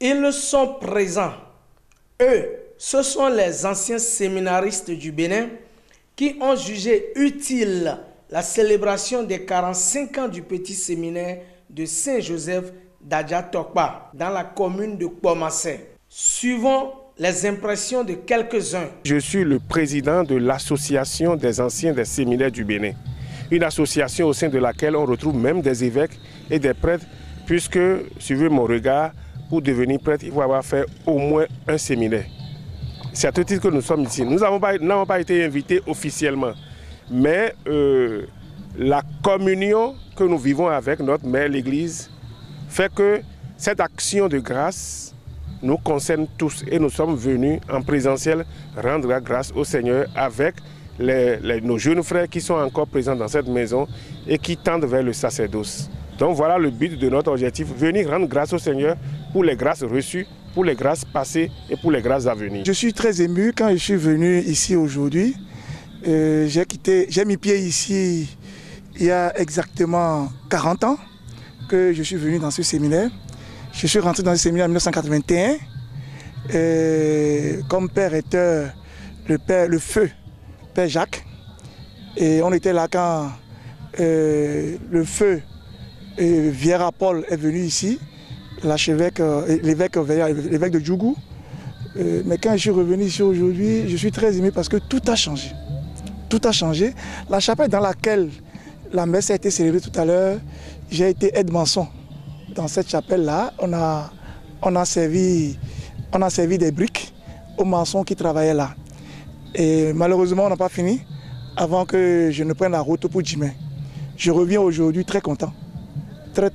Ils sont présents. Eux, ce sont les anciens séminaristes du Bénin qui ont jugé utile la célébration des 45 ans du petit séminaire de Saint-Joseph d'Adja-Tokpa dans la commune de Kpomassé. Suivons les impressions de quelques-uns. Je suis le président de l'association des anciens des séminaires du Bénin. Une association au sein de laquelle on retrouve même des évêques et des prêtres, puisque, suivez mon regard, pour devenir prêtre, il faut avoir fait au moins un séminaire. C'est à ce titre que nous sommes ici. Nous n'avons pas été invités officiellement, mais la communion que nous vivons avec notre mère, l'Église, fait que cette action de grâce nous concerne tous et nous sommes venus en présentiel rendre grâce au Seigneur avec nos jeunes frères qui sont encore présents dans cette maison et qui tendent vers le sacerdoce. Donc voilà le but de notre objectif, venir rendre grâce au Seigneur pour les grâces reçues, pour les grâces passées et pour les grâces à venir. Je suis très ému quand je suis venu ici aujourd'hui. J'ai mis pied ici il y a exactement 40 ans que je suis venu dans ce séminaire. Je suis rentré dans ce séminaire en 1981 comme père était le feu Père Jacques. Et on était là quand le feu Vieira Paul est venu ici, l'évêque de Djougou. Mais quand je suis revenu ici aujourd'hui, je suis très ému parce que tout a changé. Tout a changé. La chapelle dans laquelle la messe a été célébrée tout à l'heure, j'ai été aide-maçon. Dans cette chapelle-là, on a servi des briques aux maçons qui travaillaient là. Et malheureusement, on n'a pas fini avant que je ne prenne la route pour Djimé. Je reviens aujourd'hui très content. Très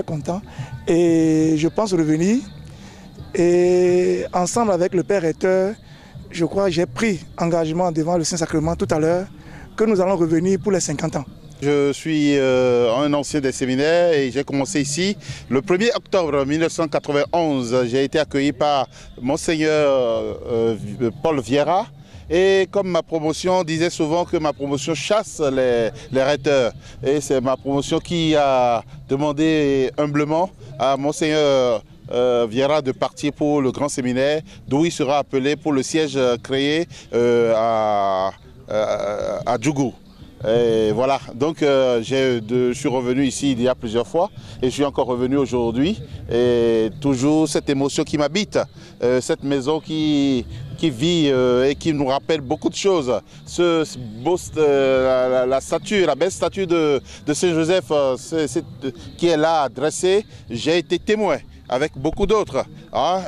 content. Et je pense revenir. Et ensemble avec le Père Recteur, je crois que j'ai pris engagement devant le Saint-Sacrement tout à l'heure que nous allons revenir pour les 50 ans. Je suis un ancien des séminaires et j'ai commencé ici le 1er octobre 1991. J'ai été accueilli par Monseigneur Paul Vieira. Et comme ma promotion disait souvent que ma promotion chasse les recteurs. Et c'est ma promotion qui a demandé humblement à Monseigneur Vieira de partir pour le grand séminaire, d'où il sera appelé pour le siège créé à Djougou. Et voilà, donc je suis revenu ici il y a plusieurs fois et je suis encore revenu aujourd'hui. Et toujours cette émotion qui m'habite, cette maison qui vit et qui nous rappelle beaucoup de choses. La statue, la belle statue de Saint-Joseph qui est là dressée, j'ai été témoin avec beaucoup d'autres. Hein,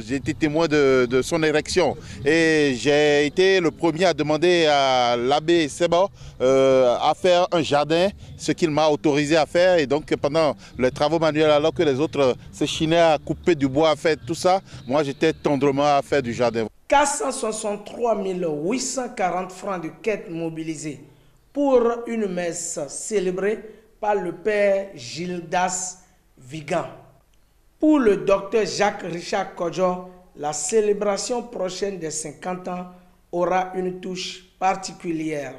j'ai été témoin de son érection et j'ai été le premier à demander à l'abbé Seba à faire un jardin, ce qu'il m'a autorisé à faire. Et donc pendant les travaux manuels, alors que les autres se chinaient à couper du bois, à faire tout ça, moi j'étais tendrement à faire du jardin. 463 840 francs de quête mobilisés pour une messe célébrée par le Père Gildas Vigan. Pour le docteur Jacques-Richard Kodjo, la célébration prochaine des 50 ans aura une touche particulière.